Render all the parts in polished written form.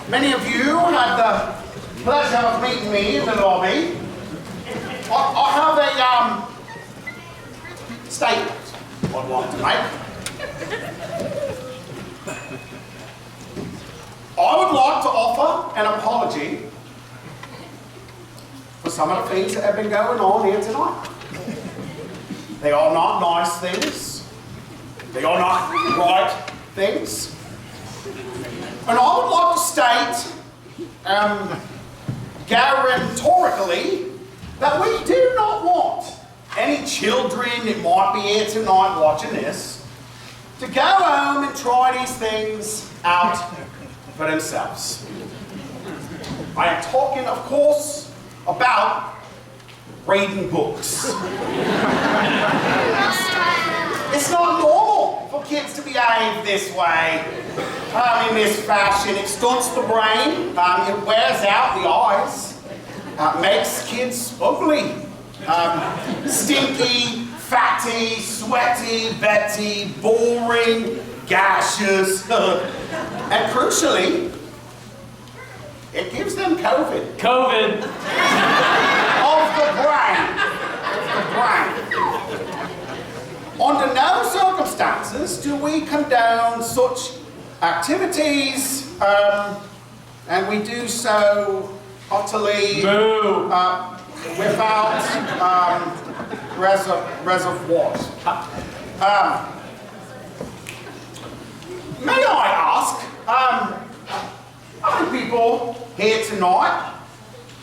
Many of you had the pleasure of meeting me in the lobby. I have a statement I'd like to make. I would like to offer an apology for some of the things that have been going on here tonight. They are not nice things. They are not right things. And I would like to state, guarantorically, that we do not want any children that might be here tonight watching this to go home and try these things out for themselves. I am talking, of course, about reading books. It's not normal for kids to behave this way, in this fashion. It stunts the brain, it wears out the eyes, makes kids ugly, stinky, fatty, sweaty, betty, boring, gaseous, and crucially, it gives them COVID. COVID! Of the brain. Under no circumstances do we condone such activities, and we do so utterly without reservoirs. May I ask, how many people here tonight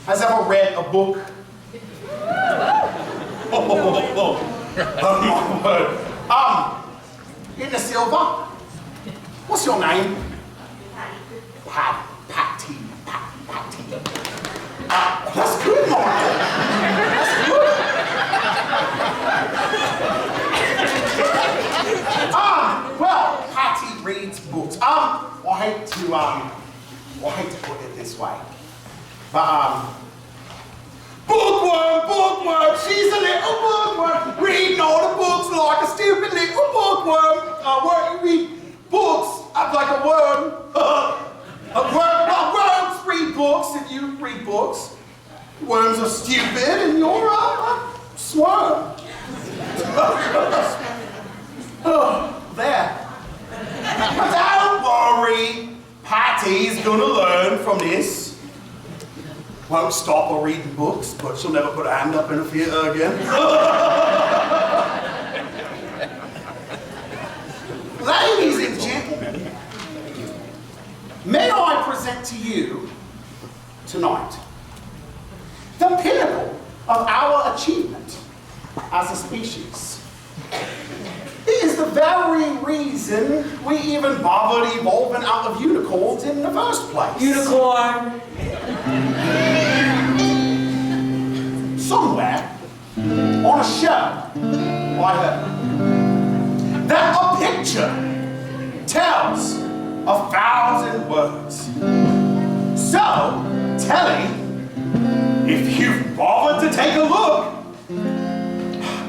has ever read a book? Oh my word. In the silver, what's your name? Patty. That's good, Michael. That's good. Well, Patty reads books. I hate to put it this way, but bookworm, she's a little bookworm, reading all the books like a stupid little bookworm. Read books like a worm. Worms read books and you read books. Worms are stupid and you're a swarm. There. But don't worry, Patty's gonna learn from this. Won't stop her reading books, but she'll never put her hand up in a theatre again. Ladies and gentlemen, may I present to you tonight the pinnacle of our achievement as a species. It is the very reason we even bothered evolving out of unicorns in the first place. Unicorn! Somewhere on a show, I heard that a picture tells 1,000 words. So, telling, if you've bothered to take a look,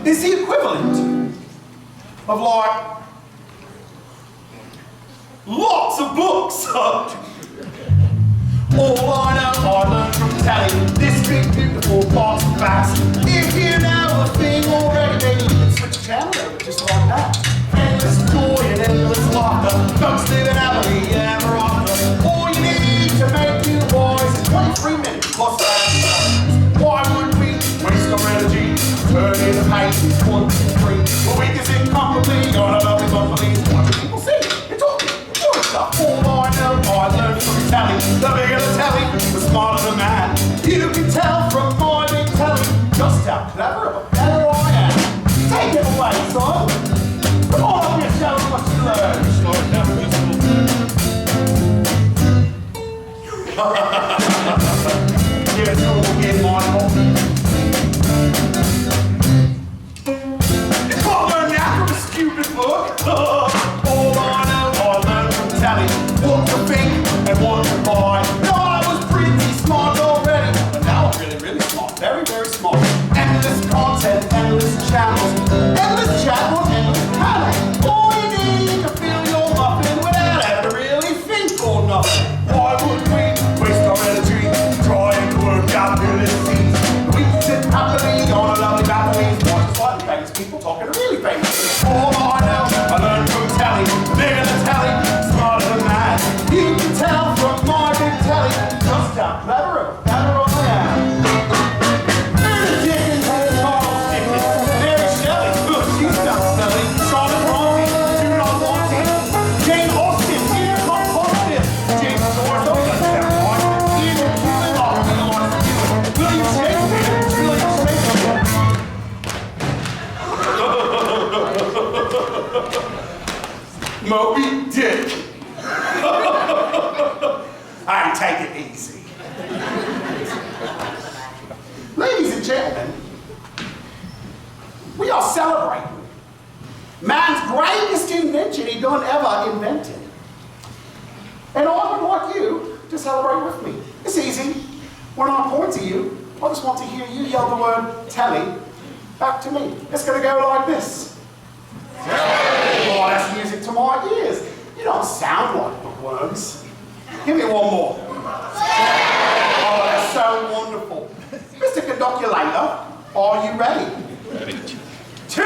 is the equivalent of like lots of books. All I know, I learned from telling this big, beautiful box of facts. If you know a thing already, then you can switch channel over just like that. Endless joy and endless laughter. Folks living happily ever after. All you need to make you wise is 23 minutes plus 30 seconds. Why would we waste our energy? Turn in the pages, 1, 2, 3. Well, we can sing comfortably on a lovely monthly. What do people sing? They're talking. Stuff. All I know, I learned from telly. The bigger the telly, the smarter the man. You can tell from my big telly just how clever of a fellow I am. Take it away, son. Come on up here, show me what you learned. Give it to him again, Michael. You can't learn that from a stupid book. All I know, I learned from telly what to think and what to buy. No, I was pretty smart already, but now I'm really, really smart. Very, very smart. Endless Moby Dick. Alright, take it easy. Ladies and gentlemen, we are celebrating man's greatest invention he done ever invented. And I would like you to celebrate with me. It's easy. When I point to you, I just want to hear you yell the word telly back to me. It's going to go like this. Oh, that's music to my ears. You don't sound like bookworms. Give me one more. Oh, that's so wonderful. Mr. Condoculator, are you ready? Ready. 2,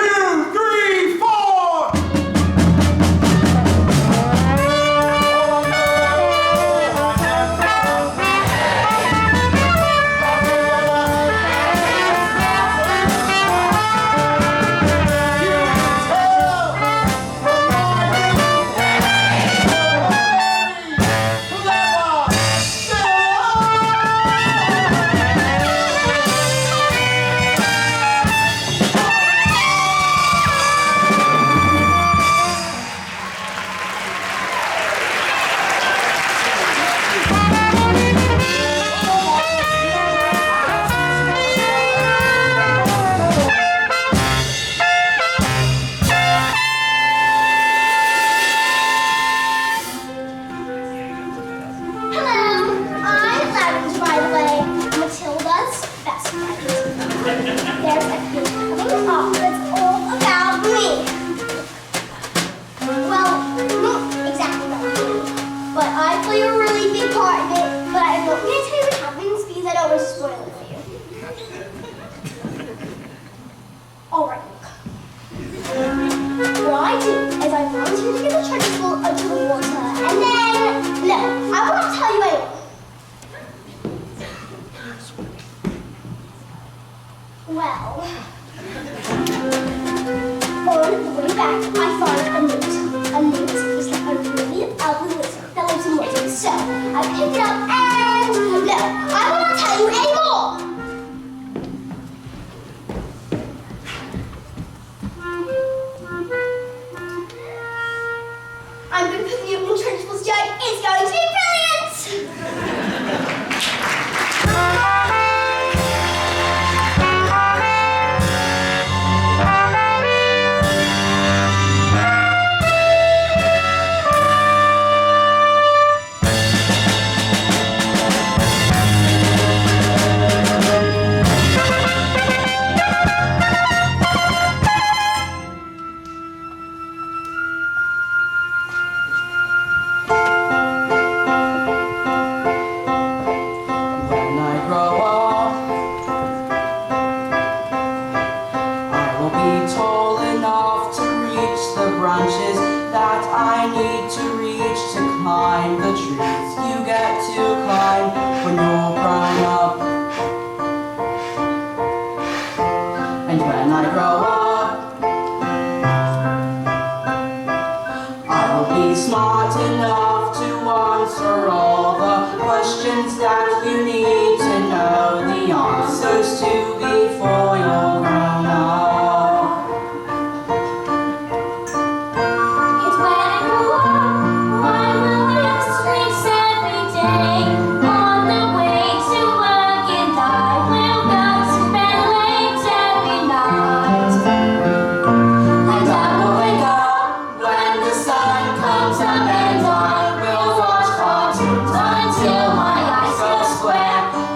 3, 4! Until my eyes go square.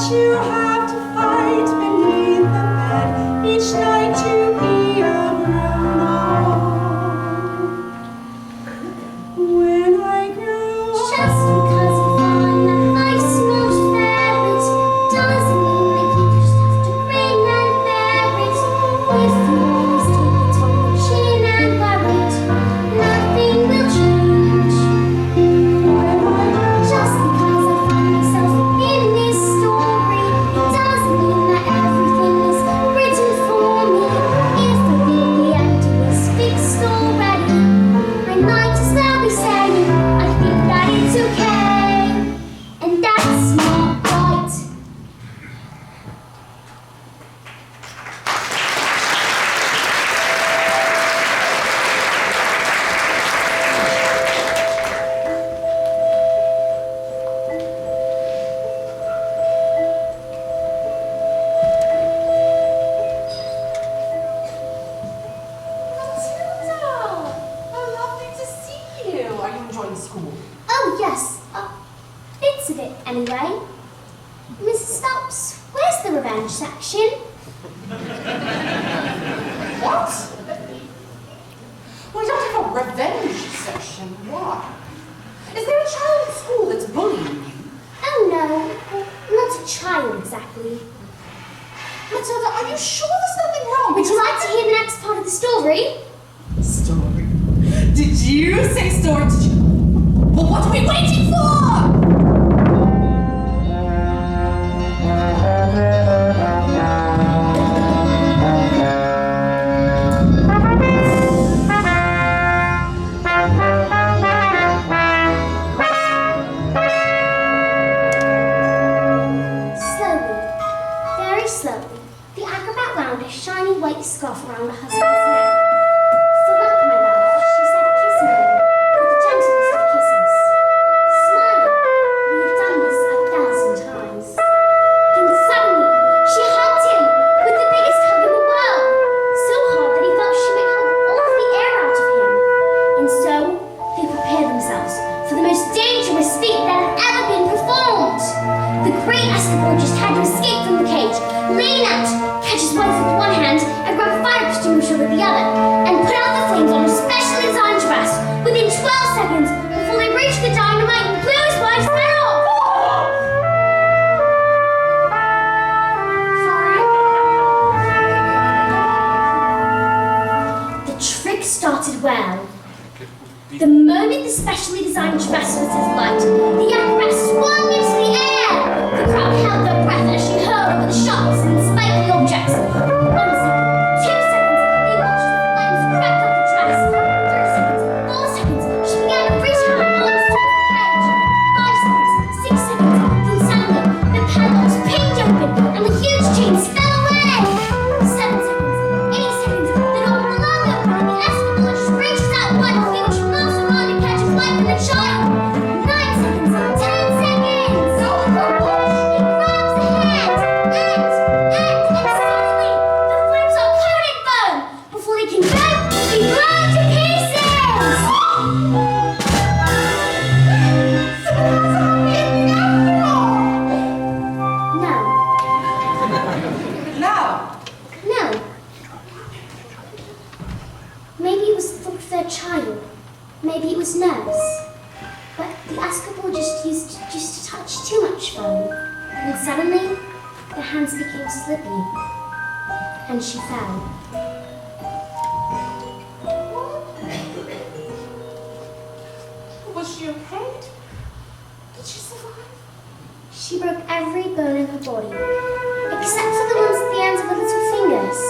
you have to fight beneath the bed each night to be a grown-up. When I grow up, Just because you find that life's not fair, it doesn't mean that you just have to grin and bear it. If you always take it on the chin and wear it, nothing will change. Just because I find myself in this story, it doesn't mean that everything is written for me. If I think the ending is fixed already, I might as well be saying I think that it's okay, and that's not right. Matilda! How lovely to see you. Are you enjoying school? Oh yes, bits of it anyway. Mrs. Stubbs, where's the revenge section? What? We don't have a revenge session. Why? Is there a child at school that's bullying you? Oh no, not a child exactly. Matilda, are you sure there's nothing wrong? Would you like to hear the next part of the story? Story? Did you say story? Did you? Well, what are we waiting for? Slowly, very slowly, the acrobat wound a shiny white scarf around her husband's neck. "So look, my love," she said, kissing him with the gentlest of kisses. "Smile, we've done this 1,000 times." Then suddenly, she hugged him with the biggest hug in the world, so hard that he felt she might hug all of the air out of him. And so, they prepared themselves for the most dangerous feat that had ever been performed. The great escabologist had to escape from the cage, lean out, catch his wife with one hand, and grab a fire extinguisher with the other, and put out the flames on a specially designed dress within 12 seconds before they reached the dynamite and blew his wife's head off. Sorry. The trick started well. The moment the specially designed dress was alight, the acrobat swung into the air. The crowd held their breath as she hurled over the sharps and spiky objects. 1 second, 2 seconds, they watched as the flames crept up the dress. 3 seconds, 4 seconds, she began to reach her arms towards the cage. 5 seconds, 6 seconds, then suddenly the padlocks pinged open and the huge chains fell away. 7 seconds, 8 seconds, then all flung open and the escabologist reached out one huge muscle arm to catch his wife and the child. 9 seconds, 10 seconds. He grabs the hand, and suddenly the flames are coated in foam before they can both be blown to pieces. No. No. Maybe it was the thought of their child. Maybe it was nurse. But the escabologist used just a touch too much foam. And suddenly, the hands became slippy. And she fell. Was she okay? Did she survive? She broke every bone in her body, except for the ones at the ends of her little fingers.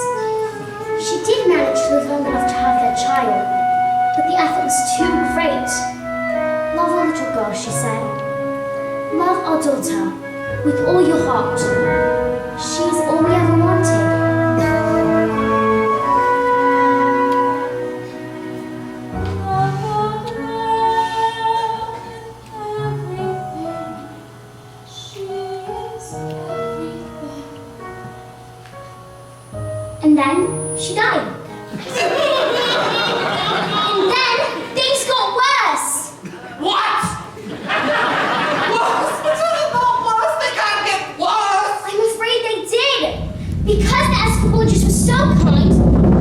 She did manage to live long enough to have their child, but the effort was too great. "Love our little girl," she said. "Love our daughter with all your heart. She is all we ever wanted." And then she died. And then things got worse. What? Worse? It's not worse. They can't get worse. escapologist was so kind,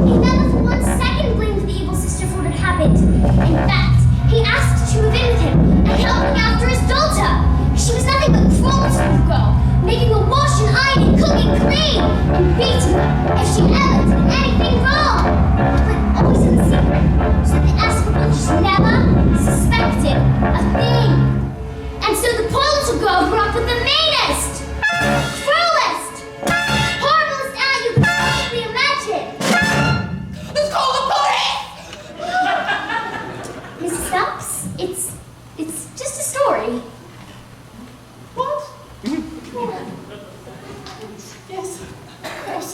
he never for 1 second blamed the evil sister for what had happened. In fact, he asked to move in with him and help look after his daughter. She was nothing but cruel to the girl, making her wash and iron and cook and clean, and beating her if she ever did anything wrong. But always in secret, so the escapologist never suspected a thing. And so the poor little girl grew up with the meanest, cruelest, horriblest aunt you could possibly imagine. Let's call the police! Mrs. Phelps, it's just a story. What? Yes, of course.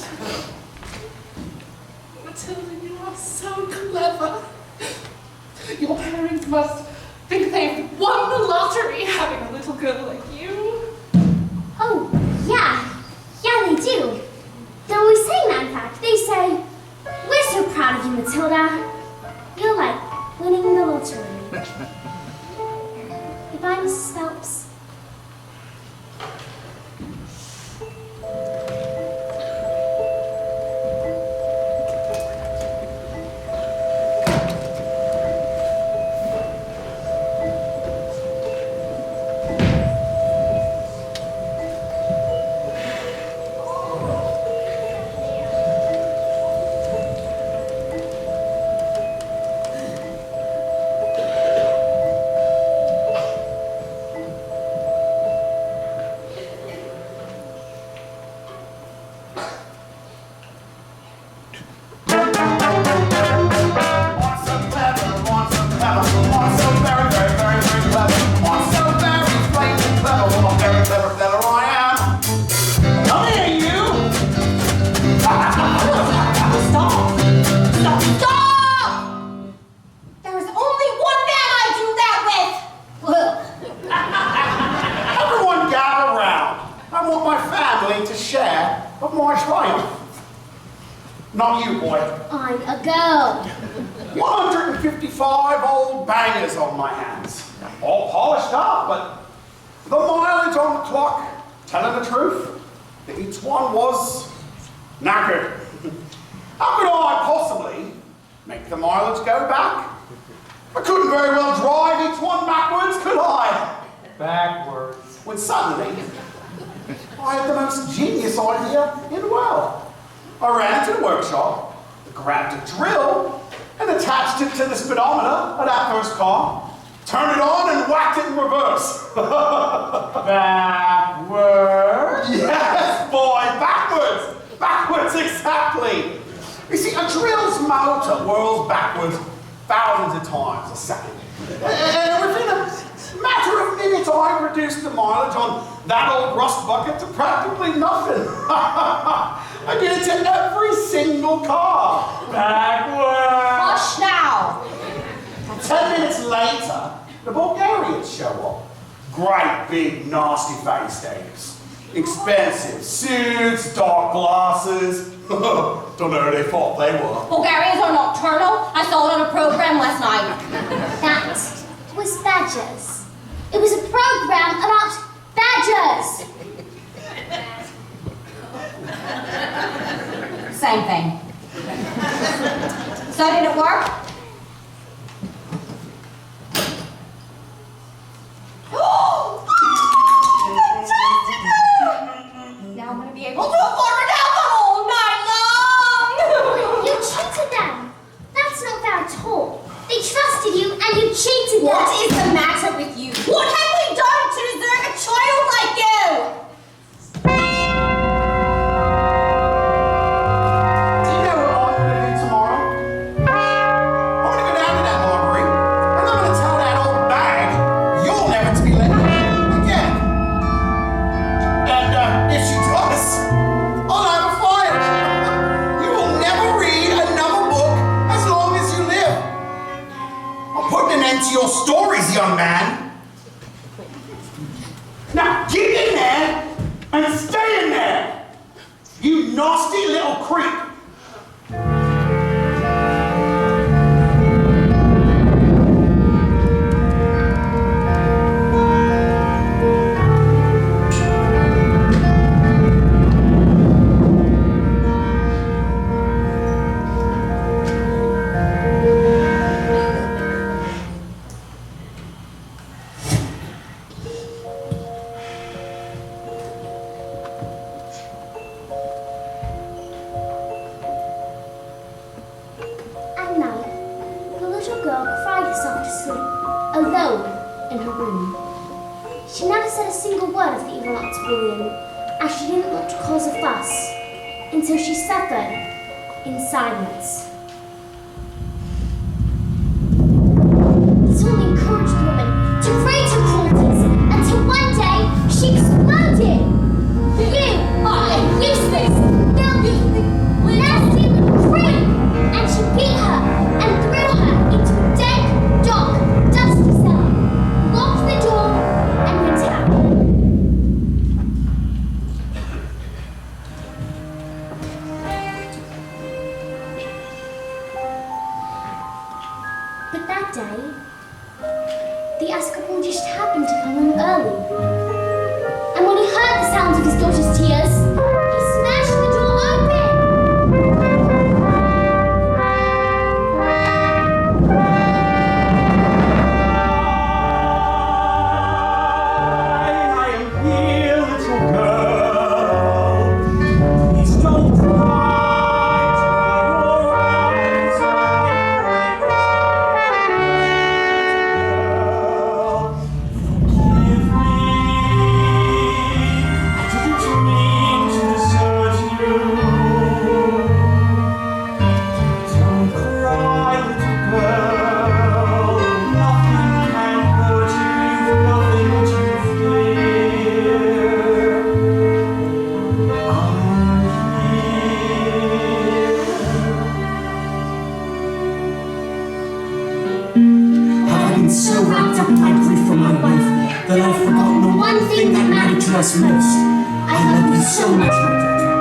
Matilda, you are so clever. Your parents must think they've won the lottery having a little girl like you. Oh, yeah, they do. They're always saying that, in fact. They say, we're so proud of you, Matilda. You're like winning the lottery. Goodbye, Mrs. Phelps. Not you, boy. I'm a girl. 155 old bangers on my hands. All polished up, but the mileage on the clock, telling the truth, each one was knackered. How could I possibly make the mileage go back? I couldn't very well drive each one backwards, could I? Backwards. When suddenly, I had the most genius idea in the world. I ran into the workshop, grabbed a drill, and attached it to the speedometer of that first car, turned it on and whacked it in reverse. Backwards? Yes, boy, backwards! Backwards, exactly! You see, a drill's motor whirls backwards thousands of times a second. And within a matter of minutes, I reduced the mileage on that old rust bucket to practically nothing. I did it to every single car. Backwards! Hush now! 10 minutes later, the Bulgarians show up. Great big nasty face apes. Expensive suits, dark glasses. Don't know who they thought they were. Bulgarians are nocturnal. I saw it on a program last night. That was badgers. It was a program about badgers. Same thing. So did it work? Now I'm gonna be able to afford an album all night long! You cheated them. That's not fair at all. They trusted you and you cheated them. What is the matter with you? What have we done to deserve a child like you? Do you know what I'm going to do tomorrow? I'm going to go down to that library and I'm going to tell that old bag you're never to be let in again. And if she does, I'll have a fire. You will never read another book as long as you live. I'm putting an end to your stories, young man. Now get in there and stay in there, you nasty little creep. in her room. She never said a single word of the evil act of bullying, as she didn't want to cause a fuss, until she sat there in silence. This only encouraged the woman to greater cruelties, until one day she exploded. You are a useless, filthy, nasty little creep! And she beat her and threw her into a dead, dark, dusty cell, locked the door, and went out. But that day, the Episcopal just happened to come home early. And when he heard the sounds of his daughter's tears, he smashed the door open. I am here, little girl. Please don't cry, dry your eyes. Forgive me. I didn't mean to desert you. Don't cry, little girl. Nothing can hurt you. Nothing to fear. I'm here. Have I been so wrapped up in my grief for my wife that I've forgotten the one thing that mattered to us most? I love you so much, my daughter.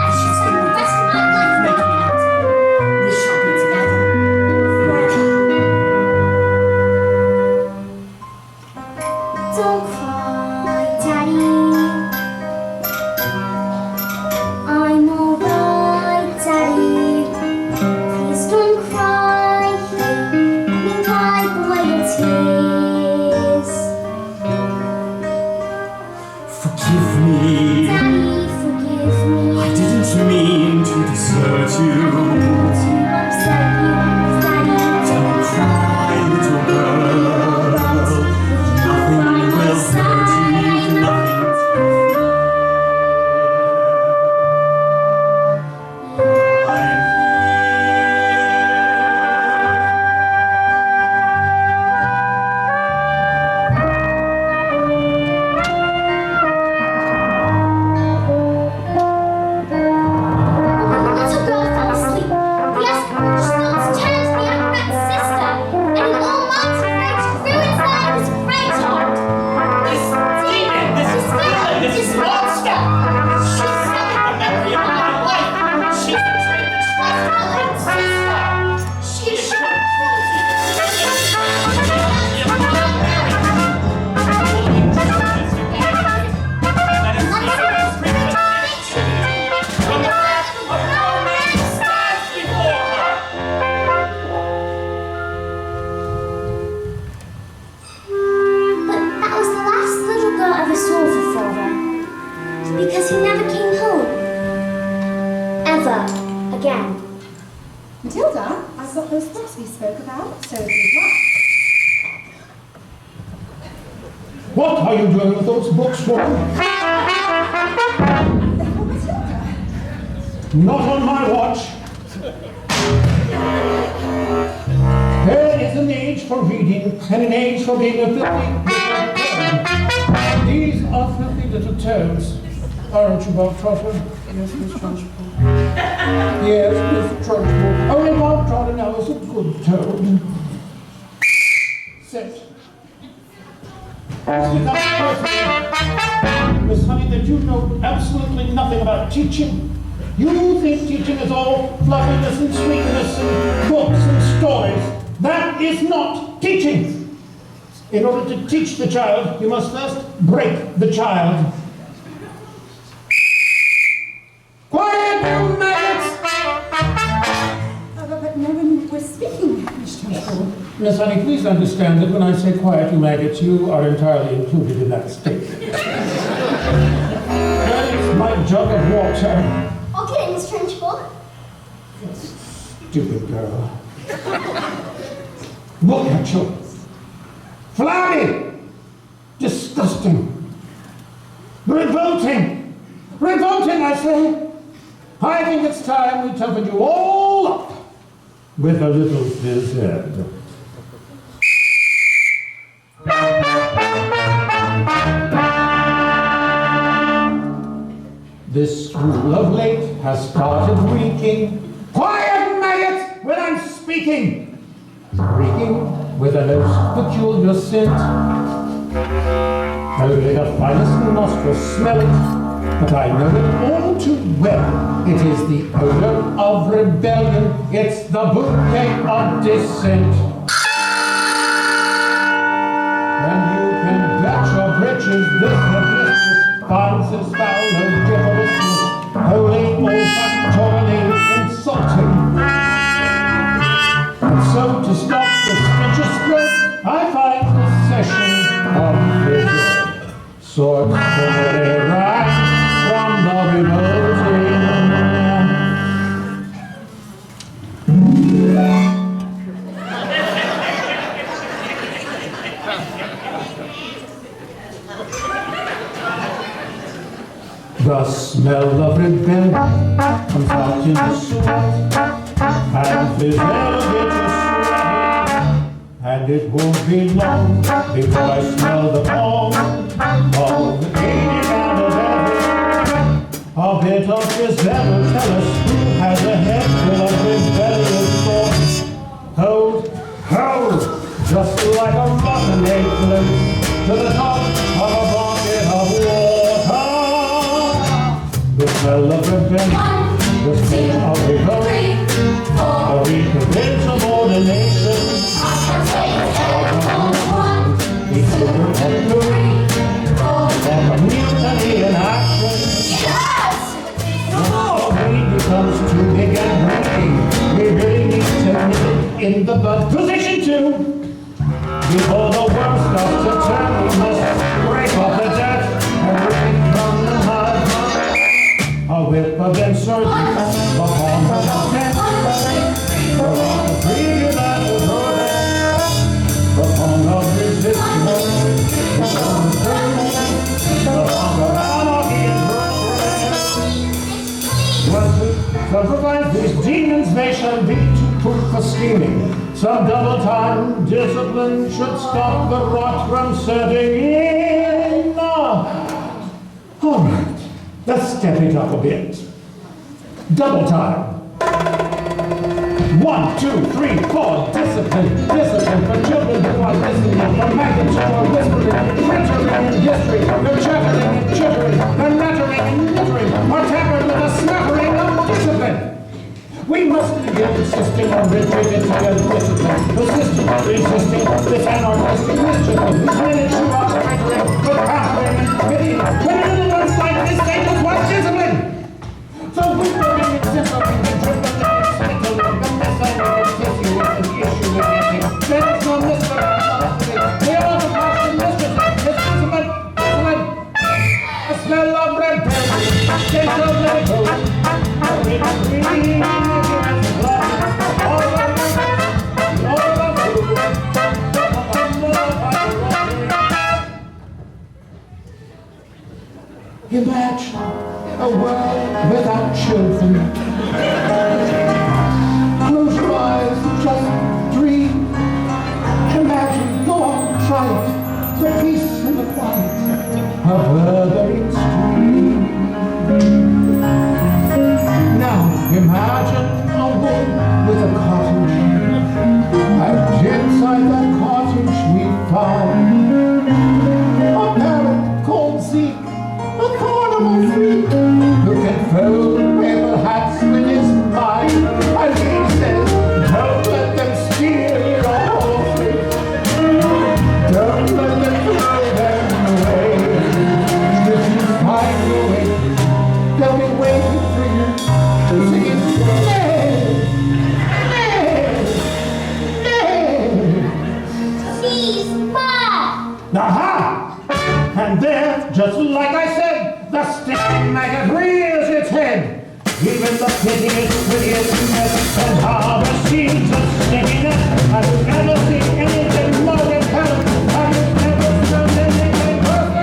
I should spend the rest of my life Making it up. We shall be together forever. Don't cry, Daddy. I'm alright, Daddy. Please don't cry. Let me wipe away your tears. Forgive me. Daddy, forgive me. I didn't mean to desert you. To upset you, Daddy. Don't cry, little girl. Nothing will hurt you. Nothing to fear. I'm When the little girl fell asleep, the Episcopal starts turned to the acrobat's sister, and in all minds of rage grew inside his great heart. This demon, this villain, this monster! She's sullied the memory of my life! She's betrayed the trust of her own sister! She is shown cruelty! That is serious retribution when the wrath of romance stands before her! But that was the last little girl ever saw of her father, because he never came home. Ever again. Matilda, I've got those books we spoke about, so good luck. What are you doing with those books, woman? Oh, Matilda. Not on my watch. There is an age for reading and an age for being a filthy little toad. These are filthy little toads, aren't you, Bob Trotter? Yes, Miss Trunchbull. Yes, Miss Trunchbull. Only Bob Trotter now is a good toad. Sit. It's become personal, Miss Honey, that you know absolutely nothing about teaching. You think teaching is all fluffiness and sweetness and books and stories. That is not teaching. In order to teach the child, you must first break the child. Quiet, you maggots! But no one was speaking, Miss Trunchbull. Miss Honey, please understand that when I say quiet, you maggots, you are entirely included in that statement. Where's my jug of water? Okay, Miss Trunchbull. Stupid girl. Look at you. Flabby! disgusting. Revolting. Revolting, I say. I think it's time we toughened you all up with a little fizz head. This rule of late has started reeking. Quiet, maggot, when I'm speaking! Reeking with a most peculiar scent. Only the finest nostrils smell it, but I know it all too well. It is the odor of rebellion. It's the bouquet of dissent. And you can bet your britches this hibiscus finds its foul odoriferousness wholly olfactorily insulting. And so to stop the stenchous spread, I find the session of visit sorts the right from the revolting. The smell of rebellion comes out in the sweat, and this elevator sweating, and it won't be long before I smell the palm of the 80 and of every. A bit of this ever tell us who has a head full of rebellious thoughts. Hold, just like a rotten egg floats to the top of a bucket of water. The smell of rebellion, the smell of revolt, a week of insubordination, the odor of glory, of a mutiny in action. When it becomes too big and hungry, we really need to nip it in the bud. Position 2. Before the worst starts to turn, we must break off the dirt and rip it from the mud. A whip of insurgents upon the tent, for all the preview that was over, the song of resistance, the song of turmoil, the song of anarchy and progress. Once we supervise these demons, they shall be too proof for scheming. Some double-time discipline should stop the rot from setting in. All right. Let's step it up a bit. Double time. 1, 2, 3, 4. Discipline for children who are listening, for maggots who are whispering, frittering in history, for chattering and chittering, for nattering and knittering, or tapping with a smattering of discipline. We must begin insisting on retreating together discipline, persistently resisting this anarchistic mischief, whose minutes you are frittering, with pampering and pity, when little ones like this they just want discipline. So we will be exemplary, the dribbling, the spittle, the misunderstanding, tissue with the issue with getting. There is no mystery about it. They are the past and mistresses. It's discipline. A smell of rebellion, taste of labor. Imagine a world without children. Close your eyes, just dream. Imagine, go on, try it. The peace and the quiet of Wuthering Stream. Now imagine a woman with a cottage, and inside that cottage we found a parrot called Zeke, a carnival freak who can fold paper hats with his mind, and he says, don't let them steal your horses, don't let them throw them away. If you find your way, they'll be waiting for you, singing, nay, nay, nay. Please, Ma! Aha! And there, just like I said, the stinging maggot rears its head. Even the piteous, prettiest mess and harbor seeds of stinginess. Have you ever seen anything more repellent? Have you ever found anything worse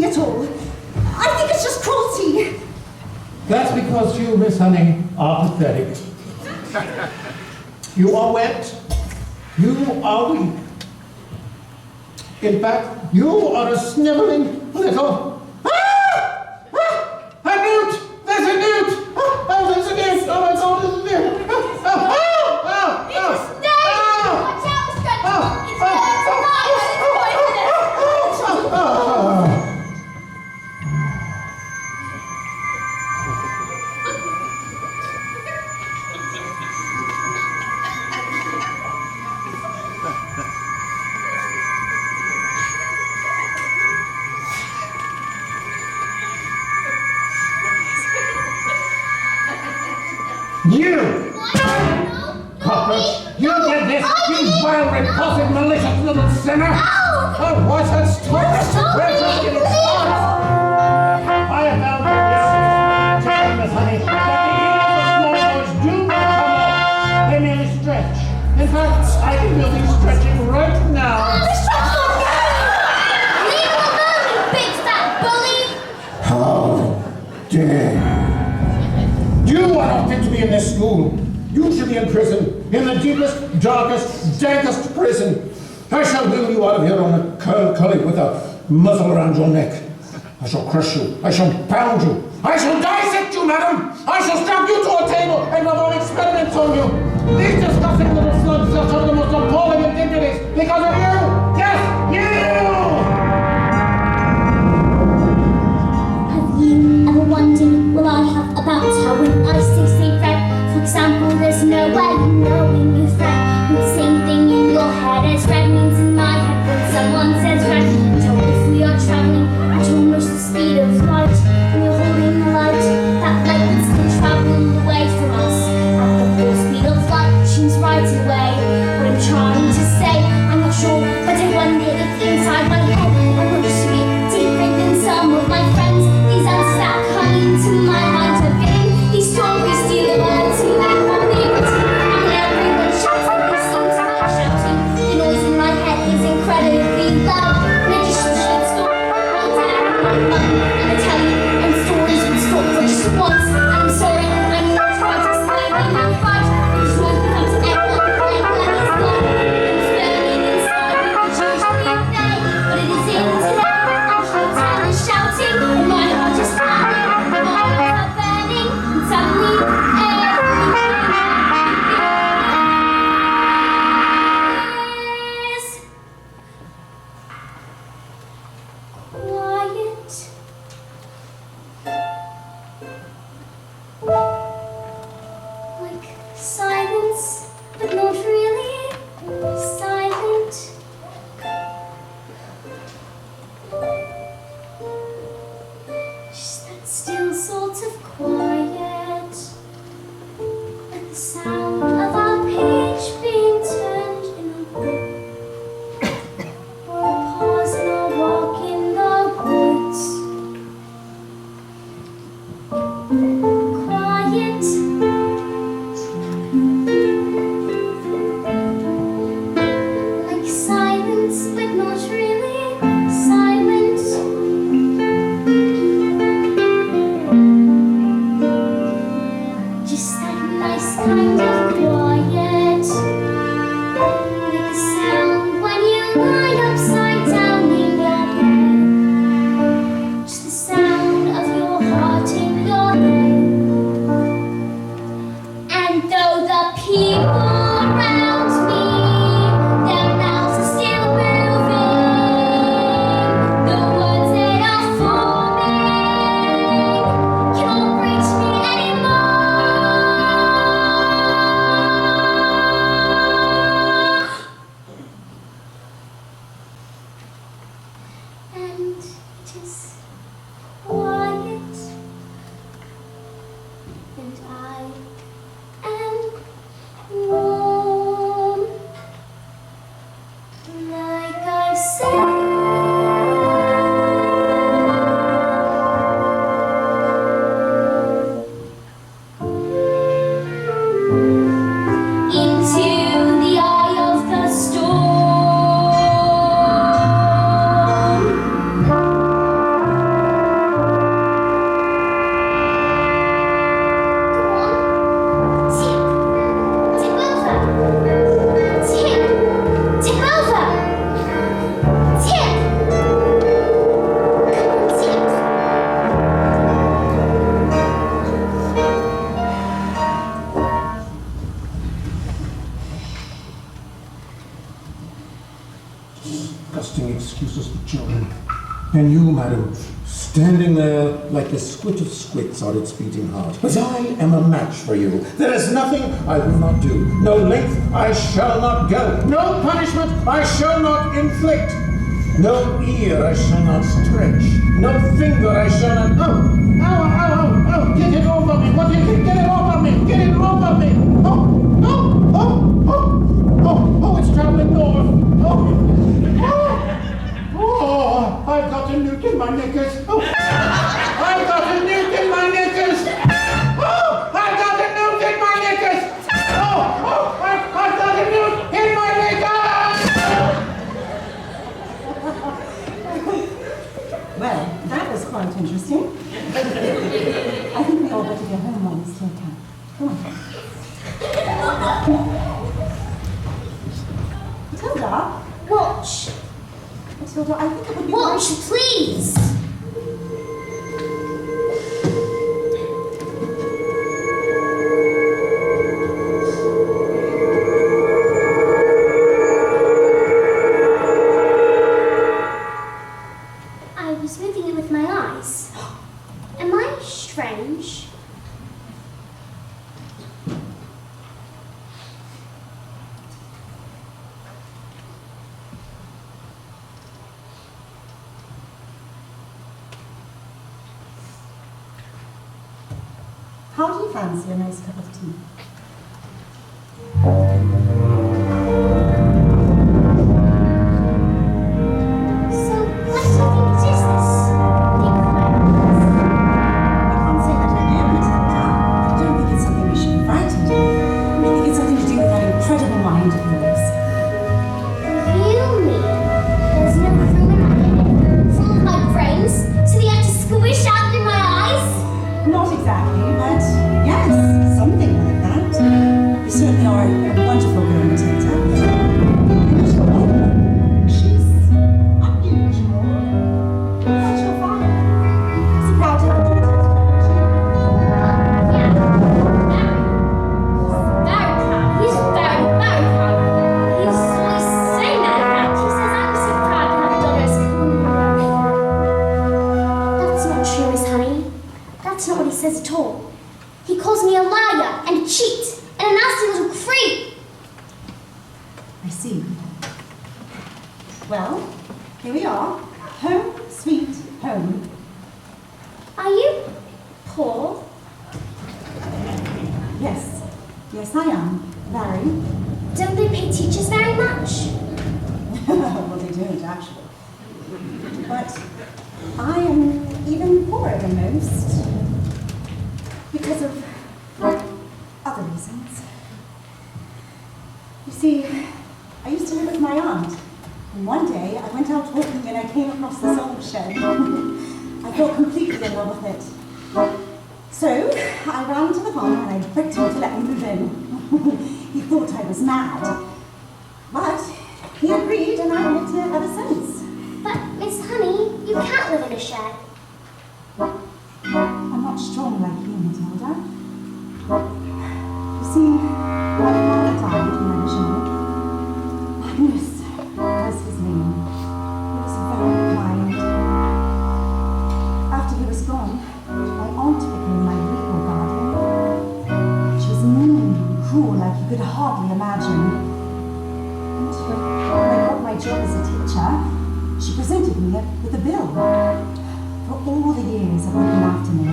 at all. I think it's just cruelty. That's because you, Miss Honey, are pathetic. You are wet. You are weak. In fact, you are a sniveling little... A newt! There's a newt! Oh, there's a newt! Oh my God, there's a newt! It's no! Watch out, Mr. Grenfell! It's poisonous! You! Cockroach! You did this! You vile, repulsive, malicious little sinner! Oh, what's that story? Where's that getting started? I have found this, Miss Honey, that the ears of small boys do not come off. They merely stretch. In fact, I can feel these stretching right now. Leave him alone, you big fat bully! How dare you! You are not fit to be in this school. You should be in prison, in the deepest, darkest, dankest prison. I shall wheel you out of here on a curly with a muzzle around your neck. I shall crush you. I shall pound you. I shall dissect you, madam. I shall strap you to a table and perform experiments on you. These disgusting little slugs shall suffer the most appalling indignities because of you. Yes, you! Have you ever wondered what I have about her when I say friend? For example, there's no way of knowing you friend. The same thing in your head as red means in my head when someone says red. So if we are traveling at almost the speed of light, and you're holding the light, that light would still travel away from us at the full speed of light, which means right away. What I'm trying to say, I'm not sure, but I wonder if inside my head I want to be different than some of my friends. These answers that come into my mind have been these stories steal the words you have from liberty. And when everyone shouts and they seem to be shouting, the noise in my head is incredibly loud. And I just should stop all down and I tell you, and stories would stop for just once. And I'm sorry, I'm not trying to explain in my fight. This noise becomes echo and flame that is gone. And it's burning inside me, which usually a day, but it is in today. I'm shouting and shouting, and my heart is pounding. My eyes are burning, and suddenly everything is quiet. Like silence, but not really silent. Just that still sort of quiet, like the sound of our page being turned in a book, or a pause in our walk in the woods. Quiet, like silence, but not really silent. Just that nice kind of quiet, like the sound when you lie upside down in your bed. Just the sound of your heart in your head. And though the people around me, their mouths are still moving, the words that are forming can't reach me anymore. And it is quiet, and I am warm, like I've said. Into the eye of the storm. Disgusting excuses for children. And you, madam, standing there like the squid of squits on its beating heart. But I am a match for you. There is nothing I will not do. No length I shall not go. No punishment I shall not inflict. No ear I shall not stretch. No finger I shall not... Oh! Oh! Get it off of me! What do you think? Get it off of me! Get it off of me! Oh! It's traveling north! Oh, I've got a newt in my knickers. Oh, I've got a newt in my knickers. Oh, I've got a newt in my knickers. Oh, I've got a newt in my knickers. Well, that was quite interesting. I think we all better go home while we still can. Come on. Matilda? Watch. Matilda, I think it would be Watch, please. I was moving it with my eyes. Am I strange? How do you fancy a nice cup of tea? So, what do you think it is, this thing? I can't say that I am, Matilda. I don't think it's something we should be frightened of. I think it's something to do with that incredible mind of yours. You mean there's no room in my head full of my brains, so they have to squish out in my eyes? Not exactly, but yes, something like that. You certainly are a wonderful girl, Matilda. Unusual. She's unusual. What's your father? Is he proud to have a daughter? Yeah, very proud. He's very, very proud. He's always saying that, in fact. He says I'm so proud to have daughters. That's not true, Miss Honey. That's not what he says at all. He calls me a liar and a cheat and a nasty little creep. I see. Well, here we are. Home, sweet home. Are you poor? Yes. Yes, I am. Very. Don't they pay teachers very much? Well, they don't, actually. But I am even poorer than most. Because of other reasons. You see, I used to live with my aunt. And one day, I went out walking and I came across this old shed. I fell completely in love with it. So, I ran to the farmer and I begged him to let me move in. He thought I was mad. But he agreed and I've lived here ever since. But, Miss Honey, you can't live in a shed. I'm not strong like you, Matilda. You see, my father died when I was young. Magnus was his name. He was very kind. After he was gone, my aunt became my legal guardian. She was mean and cruel like you could hardly imagine. And when I got my job as a teacher, she presented me with a bill. For all the years of looking after me,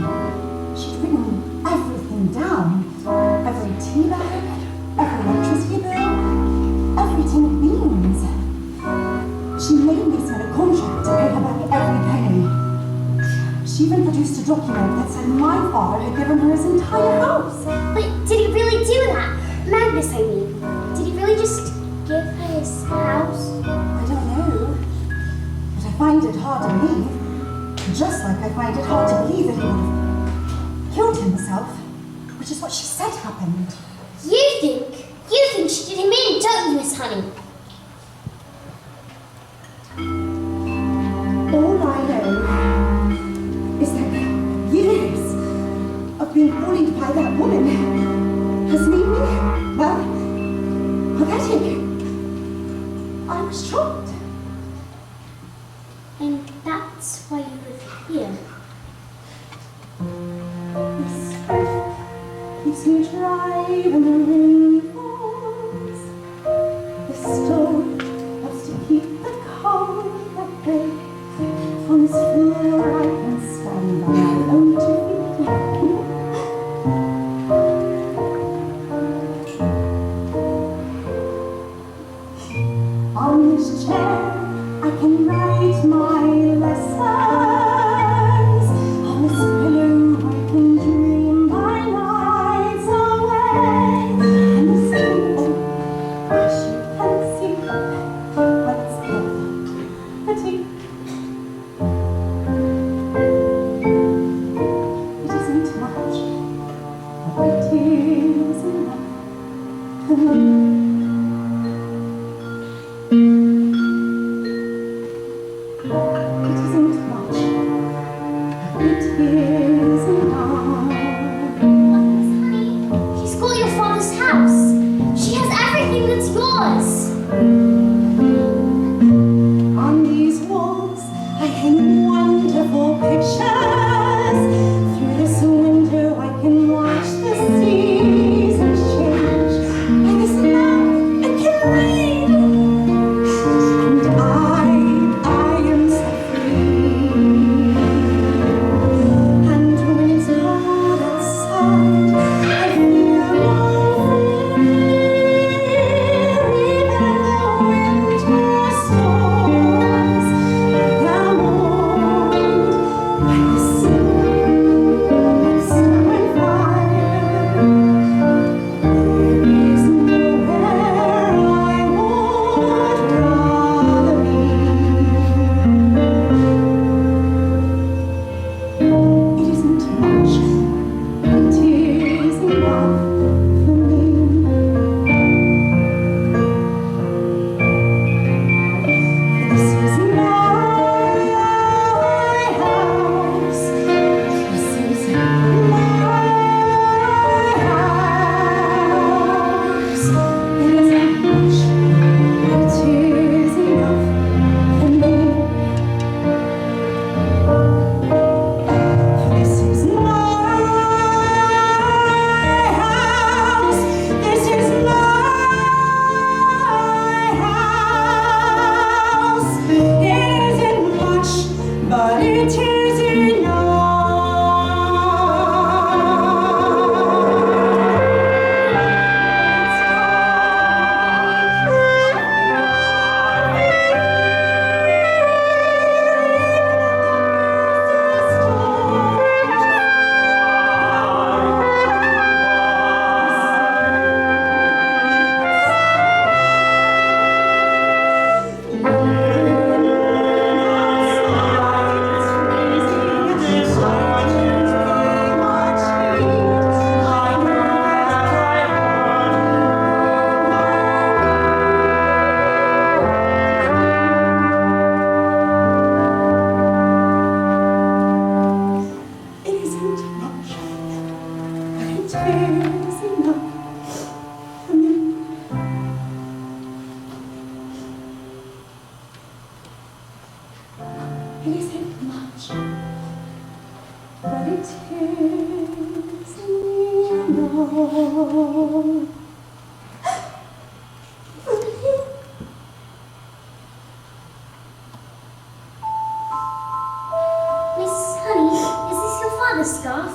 she'd written everything down. Every tea bag, every electricity bill, every tin of beans. She made me sign a contract to pay her back every penny. She even produced a document that said my father had given her his entire house. But did he really do that? Magnus, I mean. Did he really just give her his house? I don't know, but I find it hard to believe. Just like I find it hard to believe that he would have killed himself, which is what she said happened. You think she did him in, don't you, Miss Honey? All I know is that years of being bullied by that woman has made me, well, pathetic. I was shocked. And that's why you live here. This keeps me dry when the rain falls. The stove helps to keep the cold at bay. On this floor I can stand on my own 2 feet. On this chair I can write my lessons. On this pillow I can dream my nights away. And this table, as you can see, what's the tea. It isn't much, but it is enough for me. It isn't much, but it is enough. Miss Honey, she's got your father's house. She has everything that's yours. On these walls I hang wonderful pictures. Through this window I can watch the seasons change. I listen now and can read. And I am set free. And when it's hard outside, I feel no fear. Even in the winter storms, I am warmed by the sun, snow and fire. There is nowhere I would rather be. It isn't much, but it is enough for me. This is my house. This is my house. It isn't much, but it is enough for me. This is my house. This is my house. It isn't much, but it is enough. It isn't much, but it is enough for me. It isn't much, but it is enough for me. Miss Honey, is this your father's scarf?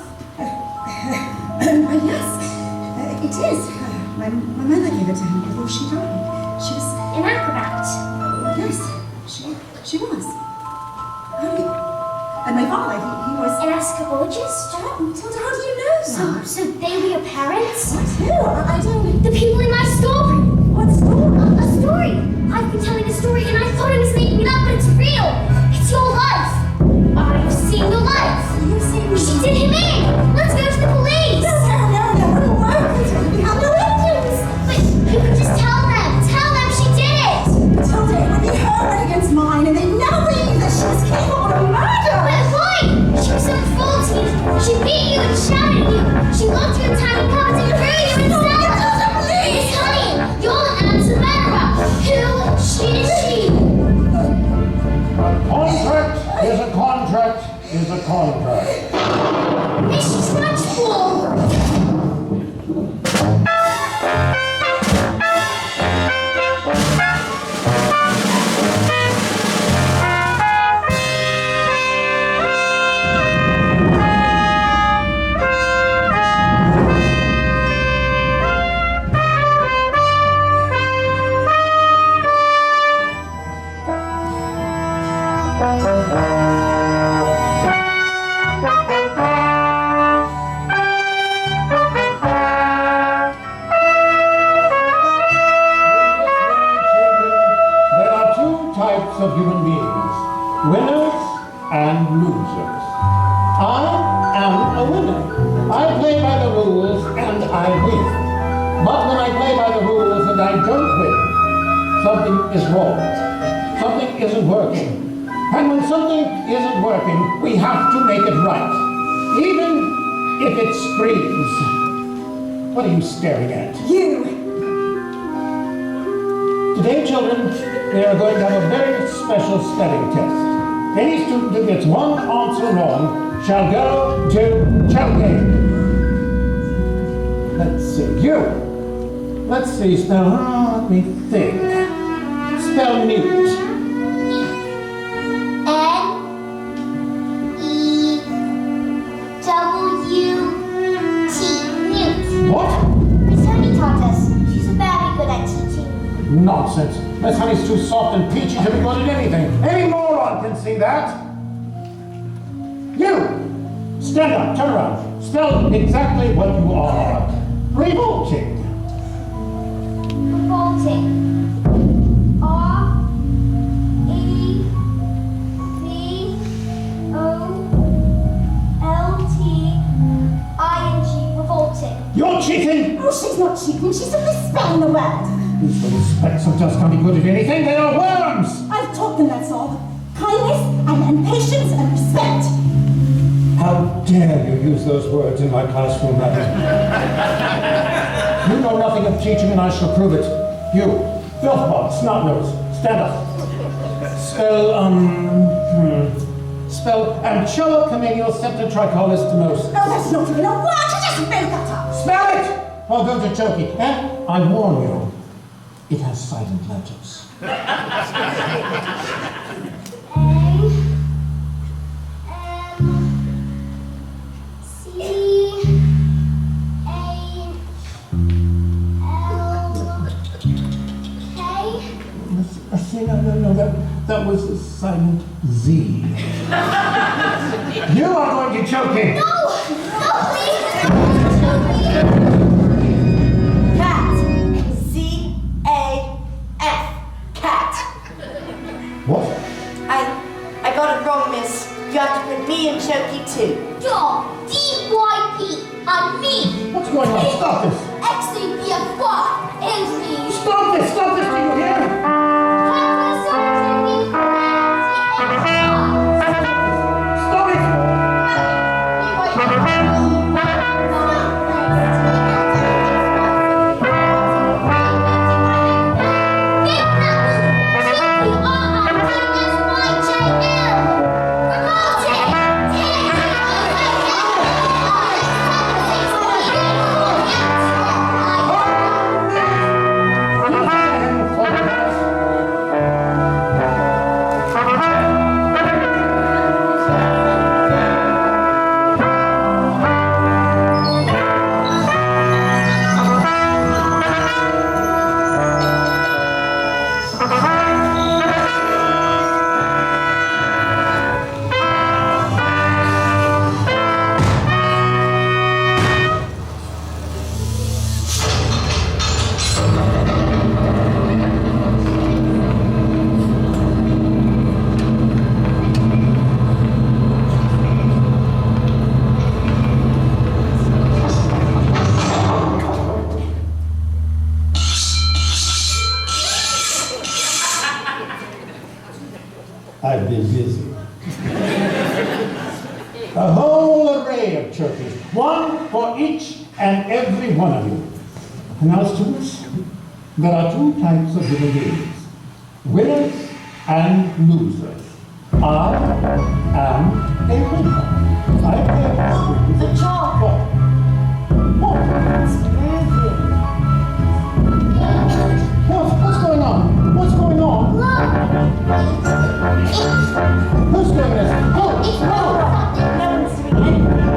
Yes, it is. My mother gave it to him before she died. She was, An acrobat. yes, she was. And my father, he was. An ascabologist? Matilda, how do you know that? So they were your parents? Who? I don't. The people in my story. What story? A story. I've been telling a story and I thought I was making it up, but it's real. It's your life. I've seen your life. You see me? She did him in. Let's go to the police. No, it wouldn't work. We have no evidence. But you could just tell them. Tell them she did it. Matilda, it would be her word against mine, and they'd never believe that she was capable of murder. But why? She was so cruel to you. She beat you and shouted at you. She locked you in tiny cupboards and threw you in cells. Miss Honey, you're the answer murderer. Who is she? On calling her? Miss Trunchbull! Of human beings, winners and losers. I am a winner. I play by the rules and I win. But when I play by the rules and I don't win, something is wrong. Something isn't working. And when something isn't working, we have to make it right. Even if it screams. What are you staring at? You! Today, children, we are going to have a very special spelling test. Any student who gets one answer wrong shall go to choking. Let's see, you. Let's see, let me think. Spell mute. N-E-W-T. Mute. What? Miss Honey taught us. She's very good at teaching. Nonsense. Miss Honey's too soft and peachy to be good at anything. Any moron can see that. You! Stand up, turn around. Spell exactly what you are. Revolting. Revolting. R-E-V-O-L-T-I-N-G. Revolting. You're cheating! Oh, she's not cheating. She's simply spelling the word. These little specks of dust can't be good at anything. They are worms! I've taught them, that's all. Kindness and patience and respect. How dare you use those words in my classroom, madam? You know nothing of teaching and I shall prove it. You, filthbot, snot-nose, stand up. Spell Anchoa Camenial Septotricholistomos. Oh, that's not even a word. You just made that up. Spell it! Or go to choking. And I warn you, it has silent letters. No, that was a silent Z. You are going to choking. No, please. Cat. C-A-F. Cat. What? I got it wrong, miss. You have to put me in chokey too. Dog. D-Y-P. On me. What's going on? Stop this. X-A-B-F-Y. And me. Stop this, do you hear? Stop it! I've been busy. A whole array of turkeys, one for each and every one of you. Now, students, there are two types of human beings, winners and losers. I am a winner. I pay The chocolate. What? It's moving. What's going on? What's going on? Who's doing this? Who? No one's doing anything.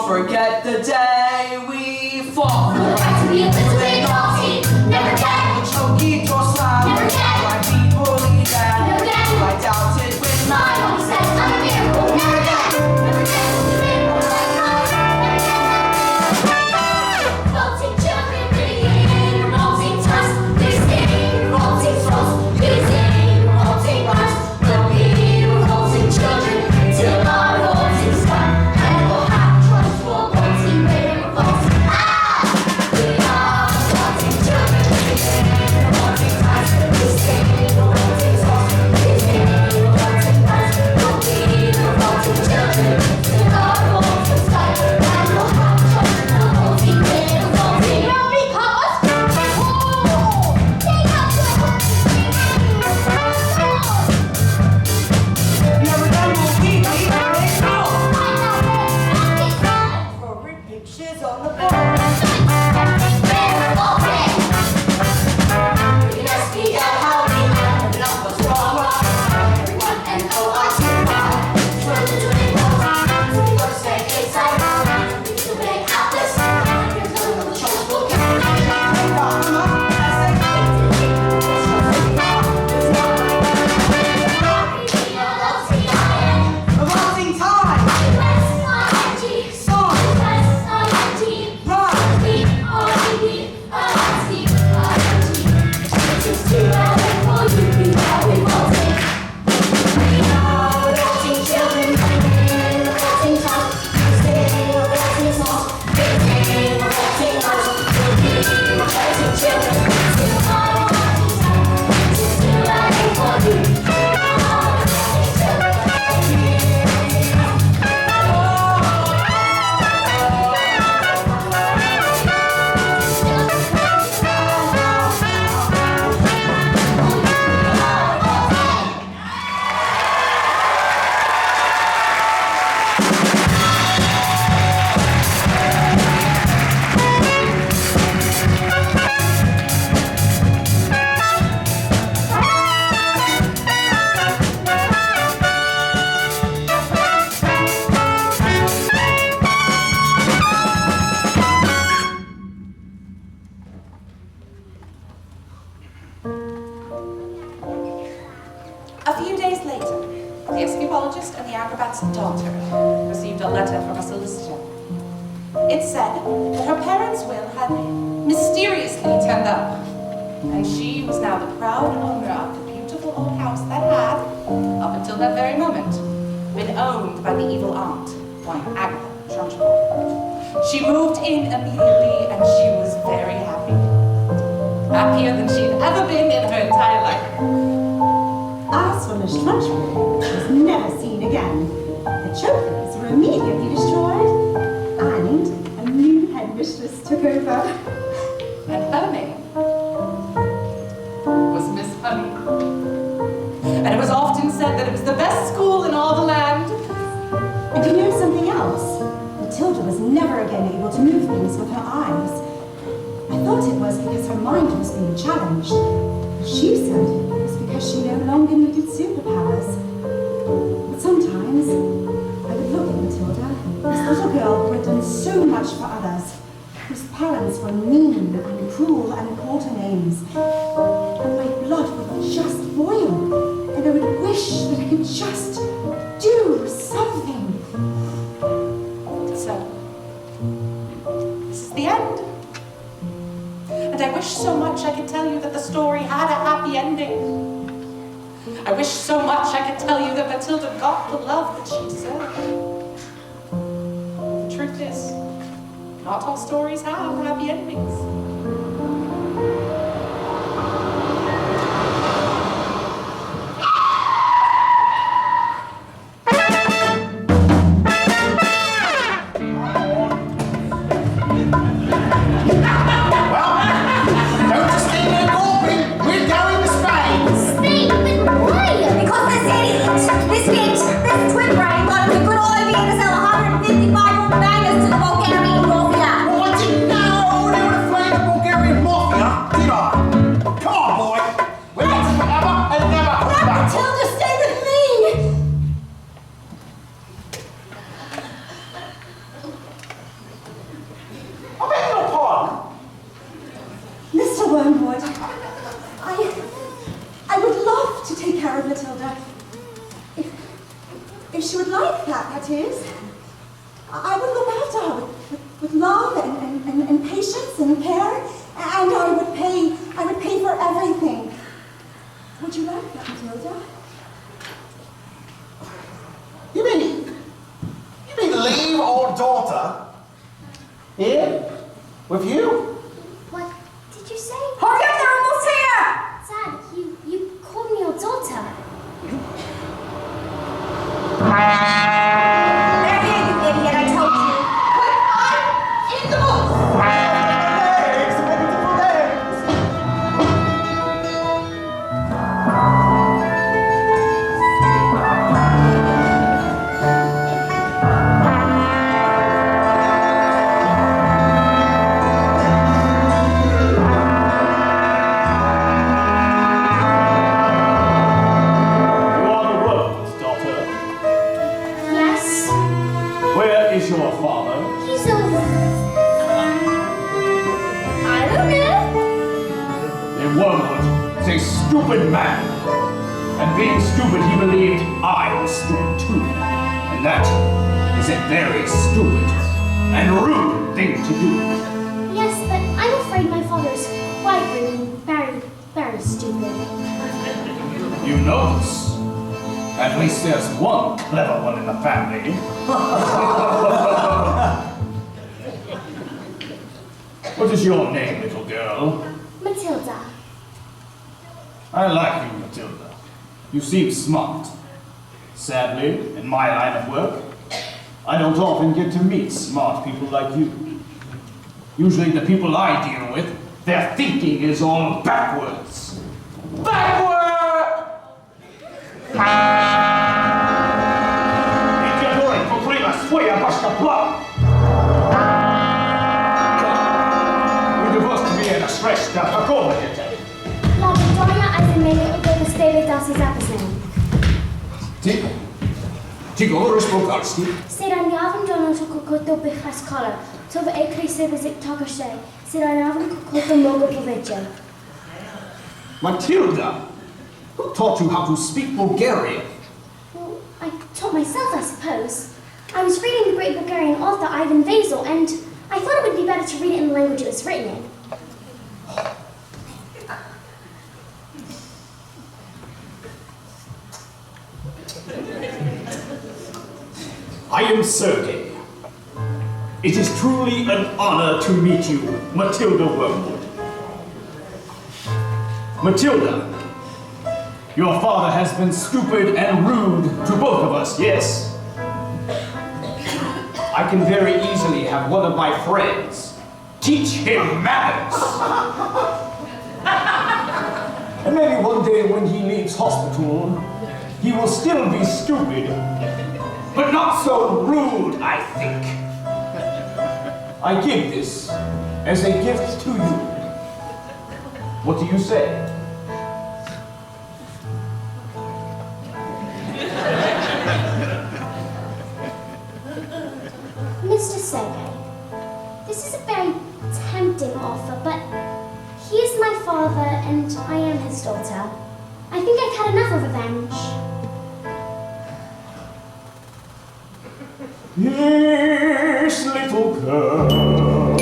Forget the day we fought. We'll have to be a little bit naughty. Never get. The choky door slam. Never get. My people lead down. Never get. I doubted with My mommy said I'm a miracle. Never get. Never get. Revolting children bringing revolting toast. They sing revolting souls. They sing revolting rhymes. We'll be revolting children till our revolting start. And we'll have trust for revolting greater revolting. We are revolting children bringing revolting times. They sing revolting souls. They sing revolting rhymes. We'll be revolting children till our revolting start. And we'll have trust for revolting greater revolting. Now because take up your Never done will we go. Forward pictures on the board. Revolting time. Song. A few days later, the escapologist and the acrobat's daughter received a letter from a solicitor. It said that her parents' will had mysteriously turned up, and she was now the proud owner of the beautiful old house that had, up until that very moment, been owned by the evil aunt, one Agatha Trunchbull. She moved in immediately, and she was very happy. Happier than she'd ever been in her entire life. As for Miss Trunchbull, she was never seen again. The trophies were immediately destroyed, and a new headmistress took over. And her name was Miss Honey. And was because her mind was being challenged. She said it was because she no longer needed superpowers. But sometimes I would look at Matilda, this little girl who had done so much for others, whose parents were mean and cruel and called her names. And my blood would just boil, and I would wish that I could just do something. So, this is the end. And I wish so much I could tell you that the story had a happy ending. I wish so much I could tell you that Matilda got the love that she deserved. The truth is, not all stories have happy endings. What is your name, little girl? Matilda. I like you, Matilda. You seem smart. Sadly, in my line of work, I don't often get to meet smart people like you. Usually the people I deal with, their thinking is all backwards. Backward! Идиотуры, куприна, своя башка план! Reszta, какого это? Laboratoria изменения стабилизации запасной. Ty говоришь по-польски? Sydd anafon John Cocoto Bichas Collar, so for a crisis visit Tokashay, sydd anafon Cocoto Mogo Provincial. Matilda, who taught you how to speak Bulgarian? Well, I taught myself, I suppose. I was reading the great Bulgarian author Ivan Vasil, and I thought it would be better to read it in the language it was written in. I am Sergei. It is truly an honor to meet you, Matilda Wormwood. Matilda, your father has been stupid and rude to both of us, yes? I can very easily have one of my friends teach him manners. And maybe one day when he leaves hospital, he will still be stupid, but not so rude, I think. I give this as a gift to you. What do you say? Mr. Sergei, this is a very tempting offer, but he is my father and I am his daughter. I think I've had enough of revenge. This little girl,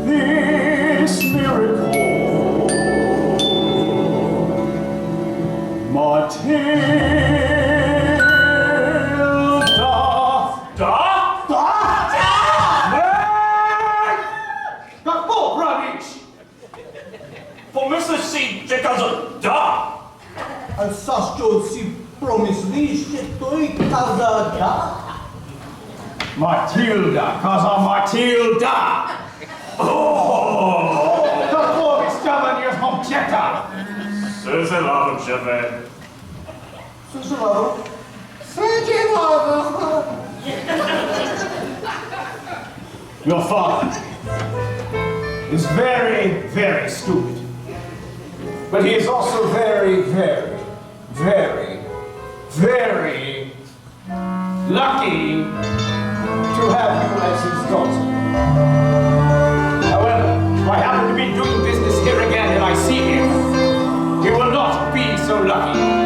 this miracle, Що ці промислі ще той казака? Matilda, casa Matilda! Oh! Какого стяжания хомчета! Сызелавым живе. Суживав. Your father is very, very stupid. But he is also very, very, very, very lucky to have you as his daughter. However, if I happen to be doing business here again and I see him, he will not be so lucky.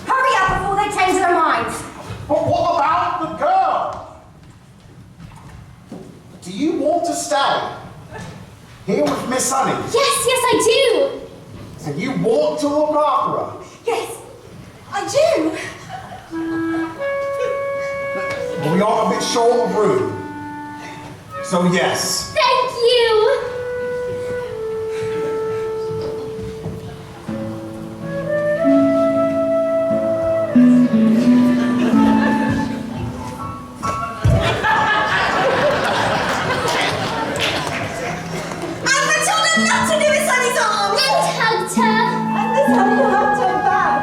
Hurry up before they change their minds. But what about the girl? Do you want to stay here with Miss Honey? Yes, I do. And you want to look after her? Yes, I do. Well, we are a bit short of room. So yes. Thank you. And Matilda knocked into Miss Honey's arms. And hugged her. And Miss Honey hugged her back.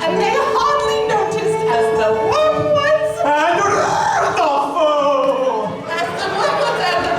And they hardly noticed as the one was And the fool! as the one was ever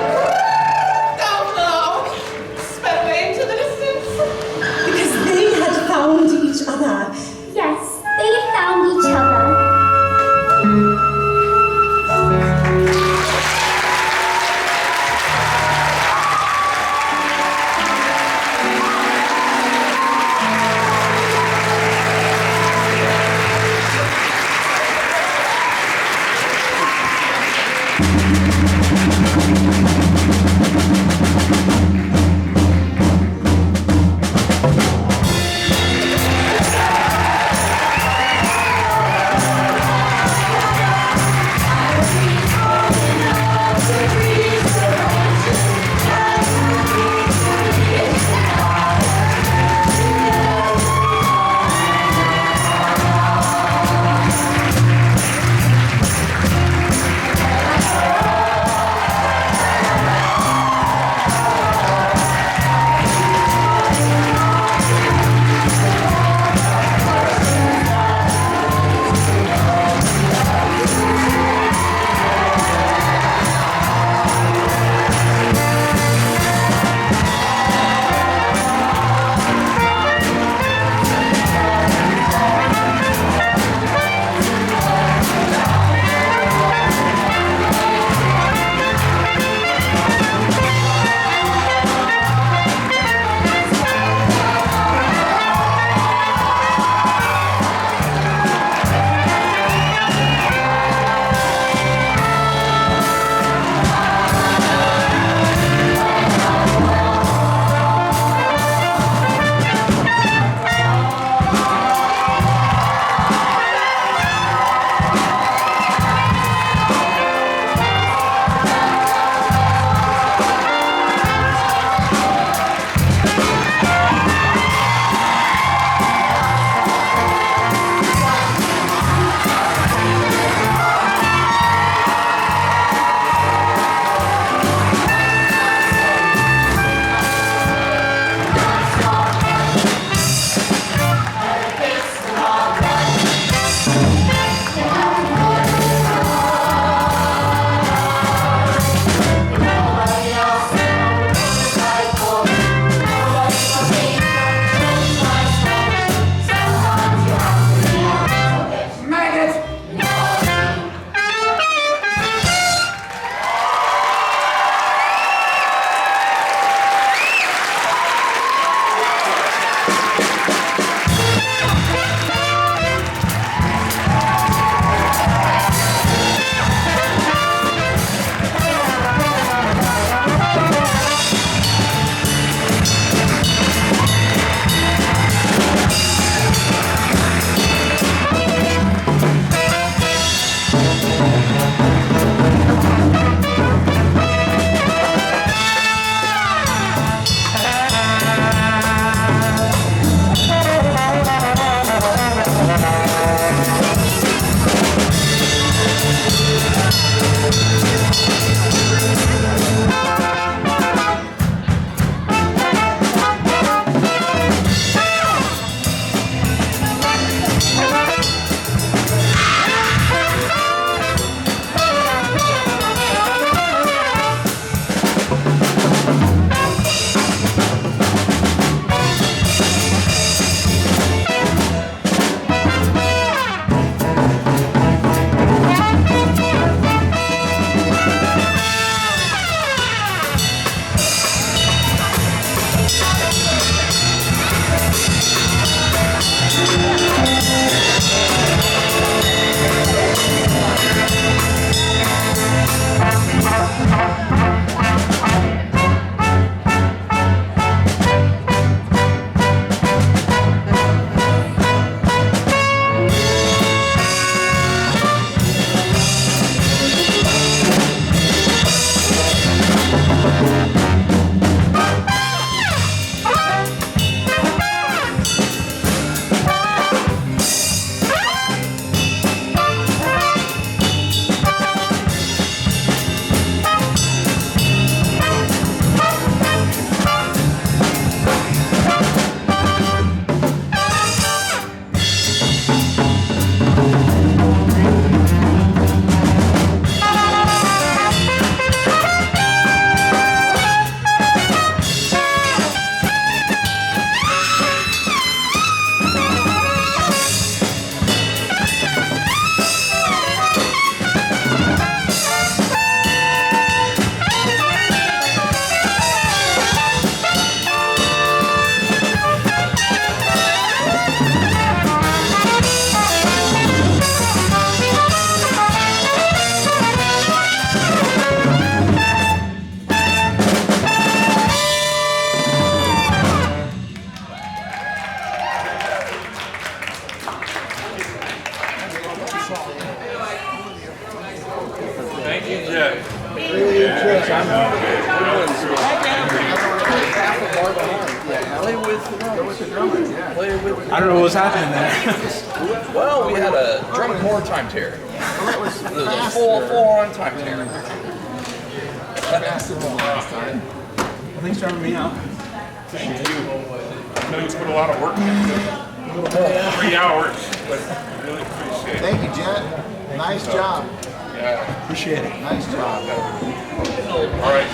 I don't know what was happening there. Well, we had a drum and horn time tear. It was a full-on time tear. Thanks for having me out. Thank you. I know you put a lot of work into it. 3 hours, but I really appreciate it. Thank you, Jet. Nice job. Yeah. Appreciate it. Nice job. All right.